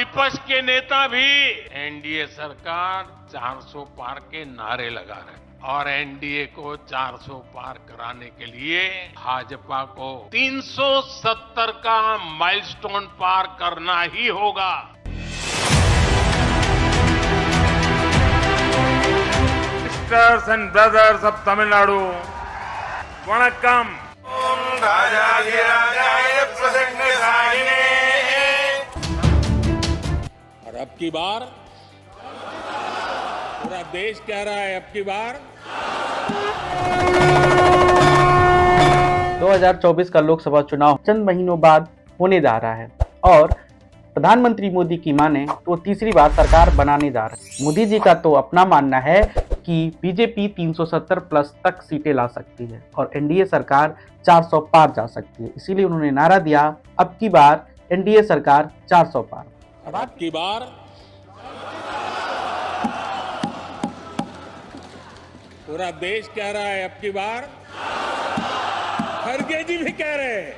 विपक्ष के नेता भी एनडीए सरकार 400 पार के नारे लगा रहे हैं और एनडीए को 400 पार कराने के लिए भाजपा को 370 का माइलस्टोन पार करना ही होगा। Sisters and brothers of Tamil Nadu, वणक्कम। और अब की बार पूरा देश कह रहा है, अब की बार 2024 का लोकसभा चुनाव चंद महीनों बाद होने जा रहा है और प्रधानमंत्री मोदी की माने तो तीसरी बार सरकार बनाने जा रहे हैं। मोदी जी का तो अपना मानना है कि बीजेपी 370 प्लस तक सीटें ला सकती है और एनडीए सरकार 400 पार जा सकती है। इसीलिए उन्होंने नारा दिया, अब की बार एनडीए सरकार 400 पार। अब की बार पूरा देश कह रहा है, अब की बार खड़गे जी भी कह रहे हैं।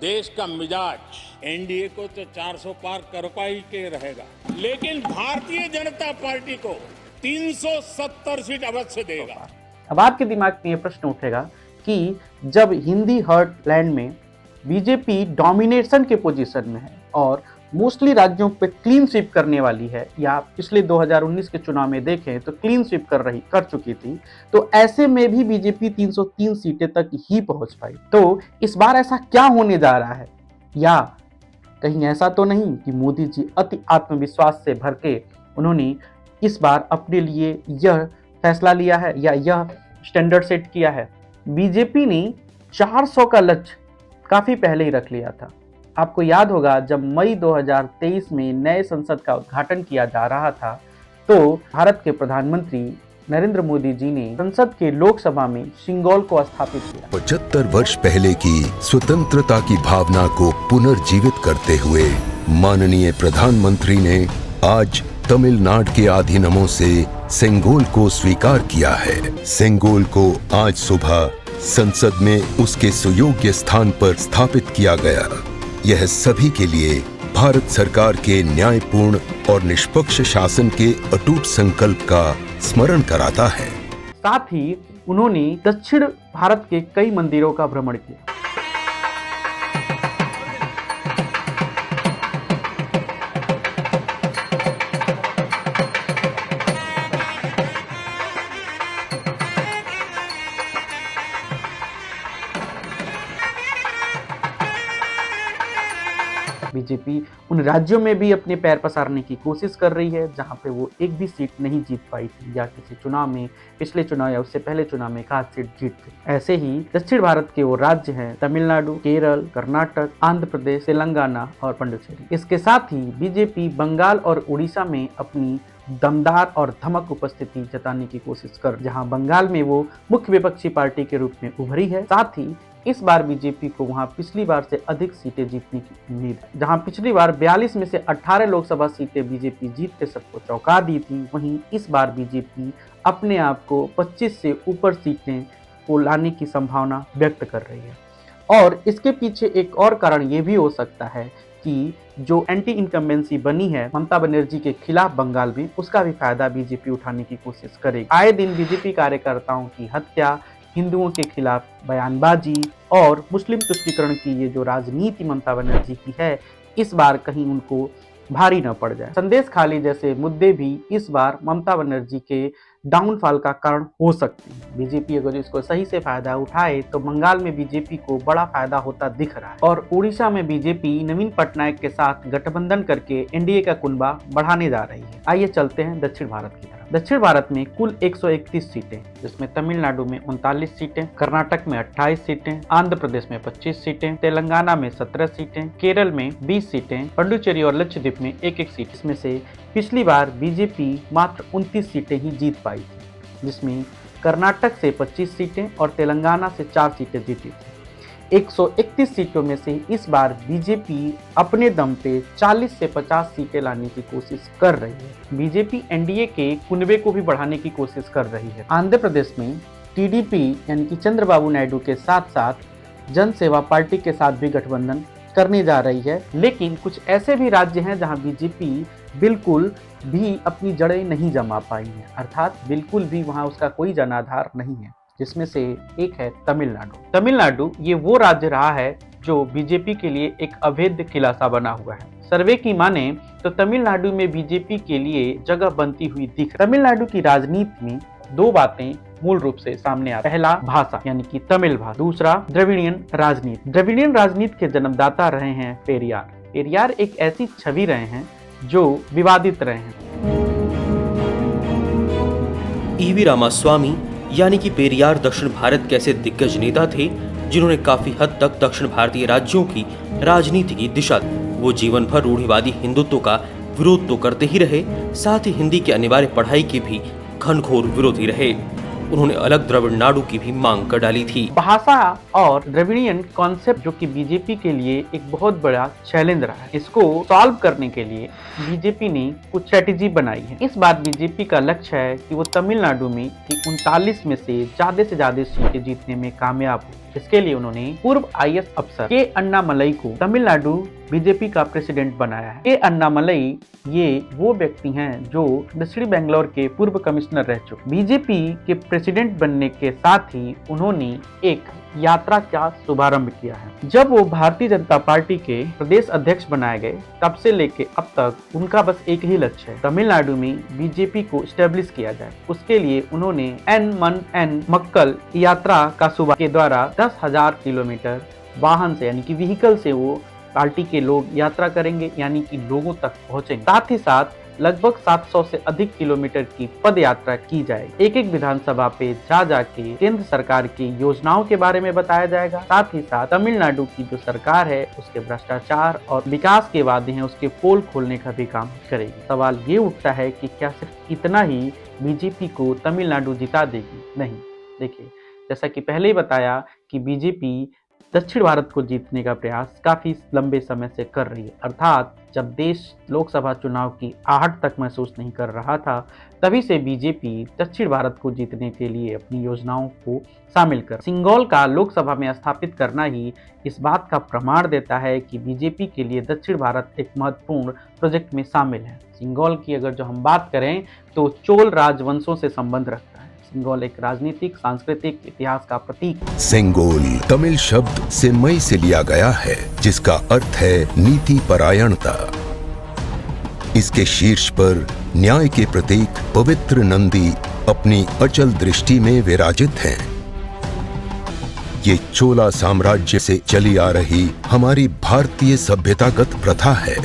देश का मिजाज एनडीए को तो 400 पार कर पाई के रहेगा, लेकिन भारतीय जनता पार्टी को 370 सीट अवश्य देगा। अब आपके दिमाग में ये प्रश्न उठेगा कि जब हिंदी हार्टलैंड में बीजेपी डोमिनेशन के पोजीशन में है और मोस्टली राज्यों पे क्लीन स्वीप करने वाली है, या पिछले 2019 के चुनाव में देखें तो क्लीन स्वीप कर चुकी थी, तो ऐसे में भी बीजेपी 303 सीटें तक ही पहुंच पाई। तो इस बार ऐसा क्या होने जा रहा है, या कहीं ऐसा तो नहीं कि मोदी जी अति आत्मविश्वास से भर के उन्होंने इस बार अपने लिए यह फैसला लिया है या यह स्टैंडर्ड सेट किया है। बीजेपी ने 400 का लक्ष्य काफी पहले ही रख लिया था। आपको याद होगा जब मई 2023 में नए संसद का उद्घाटन किया जा रहा था तो भारत के प्रधानमंत्री नरेंद्र मोदी जी ने संसद के लोकसभा में सिंगोल को स्थापित किया। 75 वर्ष पहले की स्वतंत्रता की भावना को पुनर्जीवित करते हुए माननीय प्रधानमंत्री ने आज तमिलनाडु के अधीनमों से सेंगोल को स्वीकार किया है। सेंगोल को आज सुबह संसद में उसके सुयोग्य स्थान पर स्थापित किया गया। यह सभी के लिए भारत सरकार के न्यायपूर्ण और निष्पक्ष शासन के अटूट संकल्प का स्मरण कराता है। साथ ही उन्होंने दक्षिण भारत के कई मंदिरों का भ्रमण किया। बीजेपी उन राज्यों में भी अपने पैर पसारने की कोशिश कर रही है जहां पे वो एक भी सीट नहीं जीत पाई थी, या किसी चुनाव में, पिछले चुनाव या उससे पहले चुनाव में एक आध सीट जीत थी। ऐसे ही दक्षिण भारत के वो राज्य हैं तमिलनाडु, केरल, कर्नाटक, आंध्र प्रदेश, तेलंगाना और पुडुचेरी। इसके साथ ही बीजेपी बंगाल और उड़ीसा में अपनी दमदार और धमक उपस्थिति जताने की कोशिश कर, जहां बंगाल में वो मुख्य विपक्षी पार्टी के रूप में उभरी है। साथ ही इस बार बीजेपी को वहां पिछली बार से अधिक सीटें जीतने की उम्मीद है। जहां पिछली बार 42 में से 18 लोकसभा सीटें बीजेपी जीत के सबको चौंका दी थी, वहीं इस बार बीजेपी अपने आप को 25 से ऊपर सीटें को लाने की संभावना व्यक्त कर रही है। और इसके पीछे एक और कारण ये भी हो सकता है कि जो एंटी इनकम्बेंसी बनी है ममता बनर्जी के खिलाफ बंगाल में, उसका भी फायदा बीजेपी उठाने की कोशिश करेगी। आए दिन बीजेपी कार्यकर्ताओं की हत्या, हिंदुओं के खिलाफ बयानबाजी और मुस्लिम तुष्टीकरण की ये जो राजनीति ममता बनर्जी की है, इस बार कहीं उनको भारी न पड़ जाए। संदेश खाली जैसे मुद्दे भी इस बार ममता बनर्जी के डाउनफॉल का कारण हो सकती है। बीजेपी अगर इसको सही से फायदा उठाए तो बंगाल में बीजेपी को बड़ा फायदा होता दिख रहा है और उड़ीसा में बीजेपी नवीन पटनायक के साथ गठबंधन करके एनडीए का कुनबा बढ़ाने जा रही है। आइए चलते हैं दक्षिण भारत की तरफ। दक्षिण भारत में कुल 131 सीटें, जिसमें तमिलनाडु में 39 सीटें, कर्नाटक में 28 सीटें, आंध्र प्रदेश में 25 सीटें, तेलंगाना में 17 सीटें, केरल में 20 सीटें, पुडुचेरी और लक्षद्वीप में एक सीट। इसमें से पिछली बार बीजेपी मात्र 29 सीटें ही जीत पाई थी, जिसमें कर्नाटक से 25 सीटें और तेलंगाना से 4 सीटें जीती थी। 131 सीटों में से इस बार बीजेपी अपने दम पे 40 से 50 सीटें लाने की कोशिश कर रही है। बीजेपी एनडीए के कुनबे को भी बढ़ाने की कोशिश कर रही है। आंध्र प्रदेश में टीडीपी यानी कि चंद्रबाबू नायडू के साथ साथ जन सेवा पार्टी के साथ भी गठबंधन करने जा रही है। लेकिन कुछ ऐसे भी राज्य हैं जहां बीजेपी बिल्कुल भी अपनी जड़ें नहीं जमा पाई हैं, अर्थात बिल्कुल भी वहां उसका कोई जनाधार नहीं है, जिसमें से एक है तमिलनाडु। तमिलनाडु ये वो राज्य रहा है जो बीजेपी के लिए एक अवैध किला सा बना हुआ है। सर्वे की माने तो तमिलनाडु में बीजेपी के लिए जगह बनती हुई दिख। तमिलनाडु की राजनीति में दो बातें मूल रूप से सामने आती। पहला भाषा यानी कि तमिल भाषा, दूसरा द्रविड़ियन राजनीति। द्रविड़ियन राजनीति के जन्मदाता रहे हैं पेरियार। पेरियार एक ऐसी छवि रहे हैं जो विवादित रहे हैं। ईवी रामास्वामी यानी कि पेरियार दक्षिण भारत के ऐसे दिग्गज नेता थे जिन्होंने काफी हद तक दक्षिण भारतीय राज्यों की राजनीति की दिशा दी। वो जीवन भर रूढ़िवादी हिंदुत्व का विरोध तो करते ही रहे, साथ ही हिंदी की अनिवार्य पढ़ाई के भी घनघोर विरोधी रहे। उन्होंने अलग द्रविड़ नाडु की भी मांग कर डाली थी। भाषा और द्रविड़ियन कॉन्सेप्ट जो कि बीजेपी के लिए एक बहुत बड़ा चैलेंज रहा है, इसको सॉल्व करने के लिए बीजेपी ने कुछ स्ट्रेटेजी बनाई है। इस बार बीजेपी का लक्ष्य है कि वो तमिलनाडु में 39 में से ज्यादा सीटें जीतने में कामयाब हो। इसके लिए उन्होंने पूर्व IAS अफसर के अन्नामलई को तमिलनाडु बीजेपी का प्रेसिडेंट बनाया है। के अन्नामलई ये वो व्यक्ति हैं जो दक्षिणी बेंगलोर के पूर्व कमिश्नर रह चुके। बीजेपी के प्रेसिडेंट बनने के साथ ही उन्होंने एक यात्रा का शुभारंभ किया है। जब वो भारतीय जनता पार्टी के प्रदेश अध्यक्ष बनाए गए, तब से लेके अब तक उनका बस एक ही लक्ष्य है, तमिलनाडु में बीजेपी को स्टेब्लिश किया जाए। उसके लिए उन्होंने एन मन एन मक्कल यात्रा का शुभारंभ के द्वारा 10,000 किलोमीटर वाहन से यानी कि व्हीकल से वो पार्टी के लोग यात्रा करेंगे, यानी कि लोगों तक पहुंचेंगे। साथ ही साथ लगभग 700 से अधिक किलोमीटर की पद यात्रा की जाएगी। एक एक विधानसभा पे जा जाके केंद्र सरकार की योजनाओं के बारे में बताया जाएगा। साथ ही साथ तमिलनाडु की जो सरकार है उसके भ्रष्टाचार और विकास के वादे हैं उसके पोल खोलने का भी काम करेगी। सवाल ये उठता है कि क्या सिर्फ इतना ही बीजेपी को तमिलनाडु जिता देगी? नहीं। देखिए, जैसा कि पहले ही बताया कि बीजेपी दक्षिण भारत को जीतने का प्रयास काफी लंबे समय से कर रही है, अर्थात जब देश लोकसभा चुनाव की आहट तक महसूस नहीं कर रहा था, तभी से बीजेपी दक्षिण भारत को जीतने के लिए अपनी योजनाओं को शामिल कर सिंगोल का लोकसभा में स्थापित करना ही इस बात का प्रमाण देता है कि बीजेपी के लिए दक्षिण भारत एक महत्वपूर्ण प्रोजेक्ट में शामिल है। सिंगोल की अगर जो हम बात करें तो चोल राजवंशों से संबंध रखता है। सेंगोल एक राजनीतिक सांस्कृतिक इतिहास का प्रतीक है। सेंगोल तमिल शब्द से मई से लिया गया है, जिसका अर्थ है नीति परायणता। इसके शीर्ष पर न्याय के प्रतीक पवित्र नंदी अपनी अचल दृष्टि में विराजित हैं। ये चोला साम्राज्य से चली आ रही हमारी भारतीय सभ्यतागत प्रथा है।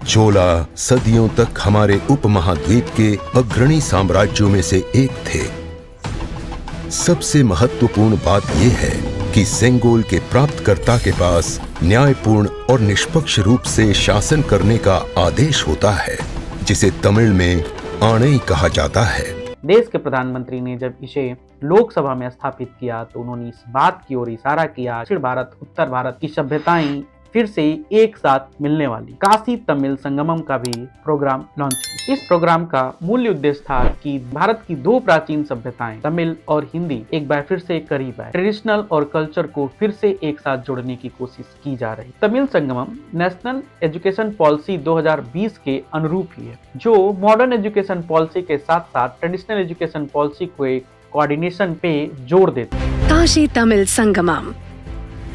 चोला सदियों तक हमारे उपमहाद्वीप के अग्रणी साम्राज्यों में से एक थे। सबसे महत्वपूर्ण बात यह है कि सेंगोल के प्राप्तकर्ता के पास न्यायपूर्ण और निष्पक्ष रूप से शासन करने का आदेश होता है, जिसे तमिल में आणई कहा जाता है। देश के प्रधानमंत्री ने जब इसे लोकसभा में स्थापित किया तो उन्होंने इस बात की ओर इशारा किया दक्षिण भारत उत्तर भारत की सभ्यताएं फिर से एक साथ मिलने वाली। काशी तमिल संगमम का भी प्रोग्राम लॉन्च किया। इस प्रोग्राम का मूल उद्देश्य था कि भारत की दो प्राचीन सभ्यताएं तमिल और हिंदी एक बार फिर से करीब आए। ट्रेडिशनल और कल्चर को फिर से एक साथ जोड़ने की कोशिश की जा रही। Tamil Sangamam national education policy 2020 के अनुरूप ही है, जो मॉडर्न एजुकेशन पॉलिसी के साथ साथ ट्रेडिशनल एजुकेशन पॉलिसी को एक कोऑर्डिनेशन पे जोड़ देते हैं। काशी तमिल संगमम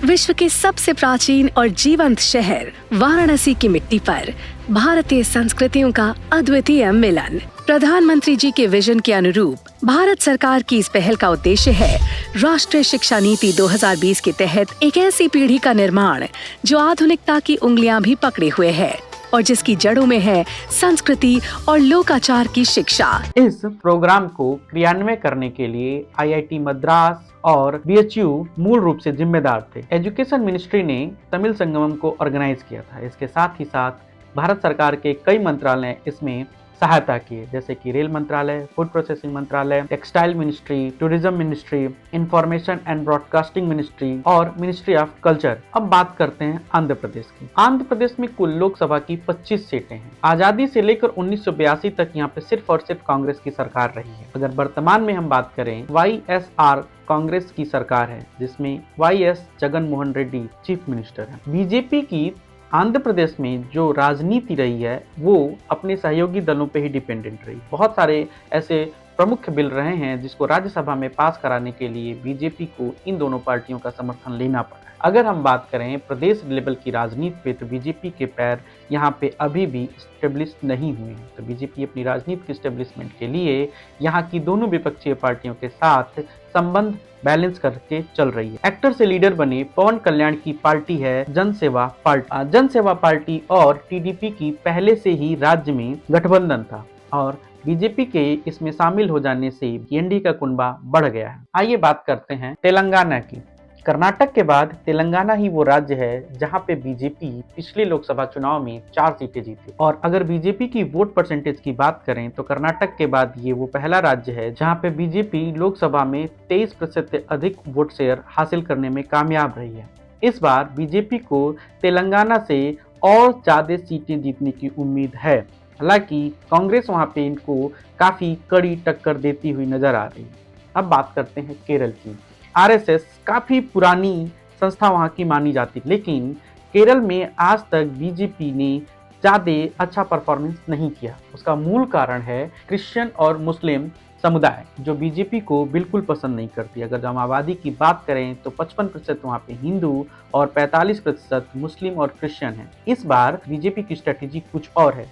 विश्व के सबसे प्राचीन और जीवंत शहर वाराणसी की मिट्टी पर भारतीय संस्कृतियों का अद्वितीय मिलन। प्रधानमंत्री जी के विजन के अनुरूप भारत सरकार की इस पहल का उद्देश्य है राष्ट्रीय शिक्षा नीति 2020 के तहत एक ऐसी पीढ़ी का निर्माण जो आधुनिकता की उंगलियां भी पकड़े हुए है और जिसकी जड़ों में है संस्कृति और लोकाचार की शिक्षा। इस प्रोग्राम को क्रियान्वयन करने के लिए IIT मद्रास और BHU मूल रूप से जिम्मेदार थे। एजुकेशन मिनिस्ट्री ने तमिल संगमम को ऑर्गेनाइज किया था। इसके साथ ही साथ भारत सरकार के कई मंत्रालय इसमें सहायता की है, जैसे कि रेल मंत्रालय, फूड प्रोसेसिंग मंत्रालय, textile ministry, tourism ministry, information and broadcasting ministry और मिनिस्ट्री ऑफ कल्चर। अब बात करते हैं आंध्र प्रदेश की। आंध्र प्रदेश में कुल लोकसभा की 25 सीटें हैं। आजादी से लेकर 1982 तक यहाँ पे सिर्फ और सिर्फ कांग्रेस की सरकार रही है। अगर वर्तमान में हम बात करें, YSR कांग्रेस की सरकार है, जिसमें YS Jagan Mohan Reddy chief minister है। बीजेपी की आंध्र प्रदेश में जो राजनीति रही है वो अपने सहयोगी दलों पे ही डिपेंडेंट रही। बहुत सारे ऐसे प्रमुख बिल रहे हैं जिसको राज्यसभा में पास कराने के लिए बीजेपी को इन दोनों पार्टियों का समर्थन लेना पड़ा। अगर हम बात करें प्रदेश लेवल की राजनीति पे, तो बीजेपी के पैर यहाँ पे अभी भी स्टेब्लिश नहीं हुए हैं। तो बीजेपी अपनी राजनीति के स्टेब्लिशमेंट के लिए यहाँ की दोनों विपक्षीय पार्टियों के साथ संबंध बैलेंस करके चल रही है। एक्टर से लीडर बने पवन कल्याण की पार्टी है जनसेवा पार्टी। जनसेवा पार्टी और टीडीपी की पहले से ही राज्य में गठबंधन था और बीजेपी के इसमें शामिल हो जाने से एनडीए का कुनबा बढ़ गया है। आइए बात करते हैं तेलंगाना की। कर्नाटक के बाद तेलंगाना ही वो राज्य है जहां पे बीजेपी पिछले लोकसभा चुनाव में 4 सीटें जीती। और अगर बीजेपी की वोट परसेंटेज की बात करें तो कर्नाटक के बाद ये वो पहला राज्य है जहां पे बीजेपी लोकसभा में 23% से अधिक वोट शेयर हासिल करने में कामयाब रही है। इस बार बीजेपी को तेलंगाना से और ज्यादा सीटें जीतने की उम्मीद है। हालांकि कांग्रेस वहां पे इनको काफी कड़ी टक्कर देती हुई नजर आ रही है। अब बात करते हैं केरल की। आरएसएस काफी पुरानी संस्था वहां की मानी जाती, लेकिन केरल में आज तक बीजेपी ने ज्यादा अच्छा परफॉर्मेंस नहीं किया। उसका मूल कारण है क्रिश्चियन और मुस्लिम समुदाय जो बीजेपी को बिल्कुल पसंद नहीं करती। अगर हम आबादी की बात करें तो 55% वहाँ पे हिंदू और 45% मुस्लिम और क्रिश्चियन हैं। इस बार बीजेपी की स्ट्रेटेजी कुछ और है।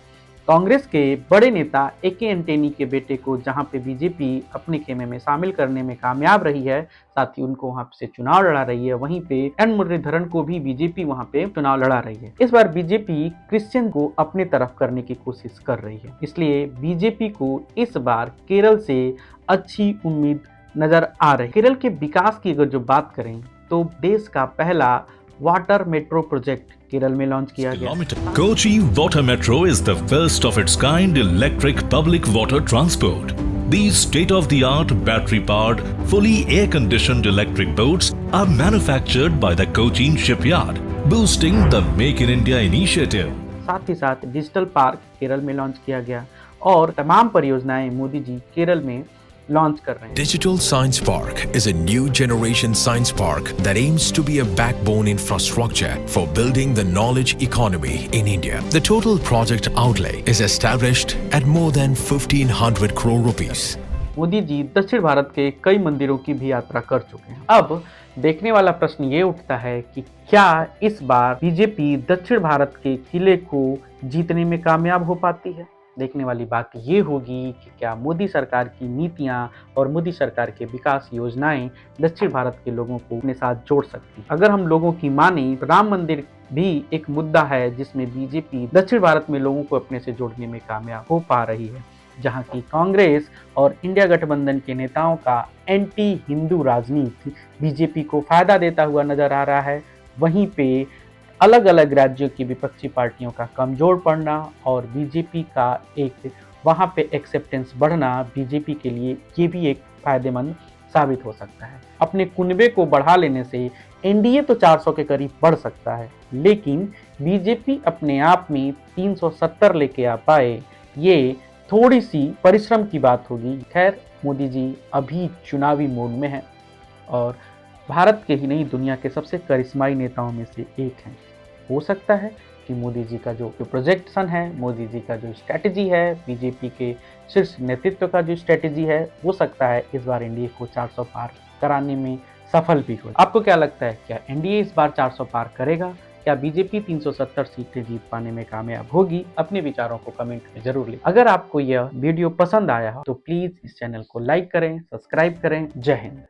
कांग्रेस के बड़े नेता AK एंटनी के बेटे को जहां पे बीजेपी अपने खेमे में शामिल करने में कामयाब रही है, साथ ही उनको वहां से चुनाव लड़ा रही है, वहीं पे एन मुरलीधरन को भी बीजेपी वहां पे चुनाव लड़ा रही है। इस बार बीजेपी क्रिश्चियन को अपने तरफ करने की कोशिश कर रही है, इसलिए बीजेपी को इस बार केरल से अच्छी उम्मीद नजर आ रही है। केरल के विकास की अगर जो बात करें तो देश का पहला वाटर मेट्रो प्रोजेक्ट केरल में लॉन्च किया गया। Kochi Water Metro is the first of its kind electric public water transport. These state-of-the-art battery-powered, fully air-conditioned electric boats are manufactured by the Cochin shipyard, boosting the Make in India initiative. साथ ही साथ digital park Kerala में launch किया गया और तमाम परियोजनाएं मोदी जी केरल में launch कर रहे हैं। Digital Science Park is a new generation science park that aims to be a backbone infrastructure for building the knowledge economy in India. The total project outlay is established at more than 1,500 crore rupees. Modi ji दक्षिण भारत के कई मंदिरों की भी यात्रा कर चुके हैं। अब देखने वाला प्रश्न ये उठता है कि क्या इस बार बीजेपी दक्षिण भारत के किले को जीतने में कामयाब हो पाती है। देखने वाली बात ये होगी कि क्या मोदी सरकार की नीतियां और मोदी सरकार के विकास योजनाएं दक्षिण भारत के लोगों को अपने साथ जोड़ सकती। अगर हम लोगों की माने तो राम मंदिर भी एक मुद्दा है जिसमें बीजेपी दक्षिण भारत में लोगों को अपने से जोड़ने में कामयाब हो पा रही है, जहां की कांग्रेस और इंडिया गठबंधन के नेताओं का एंटी हिंदू राजनीति बीजेपी को फायदा देता हुआ नजर आ रहा है। वहीं पे अलग अलग राज्यों की विपक्षी पार्टियों का कमजोर पड़ना और बीजेपी का एक वहां पे एक्सेप्टेंस बढ़ना बीजेपी के लिए ये भी एक फायदेमंद साबित हो सकता है। अपने कुनबे को बढ़ा लेने से एनडीए तो 400 के करीब बढ़ सकता है, लेकिन बीजेपी अपने आप में 370 लेके आ पाए, ये थोड़ी सी परिश्रम की बात होगी। खैर, मोदी जी अभी चुनावी मोड में हैं और भारत के ही नहीं दुनिया के सबसे करिश्माई नेताओं में से एक हैं। हो सकता है कि मोदी जी का जो प्रोजेक्शन है, मोदी जी का जो स्ट्रैटेजी है, बीजेपी के शीर्ष नेतृत्व का जो स्ट्रैटेजी है, हो सकता है इस बार एनडीए को 400 पार कराने में सफल भी हो। आपको क्या लगता है, क्या एनडीए इस बार 400 पार करेगा? क्या बीजेपी 370 सीटें जीत पाने में कामयाब होगी? अपने विचारों को कमेंट में जरूर लिखें। अगर आपको यह वीडियो पसंद आया हो तो प्लीज इस चैनल को लाइक करें, सब्सक्राइब करें। जय हिंद।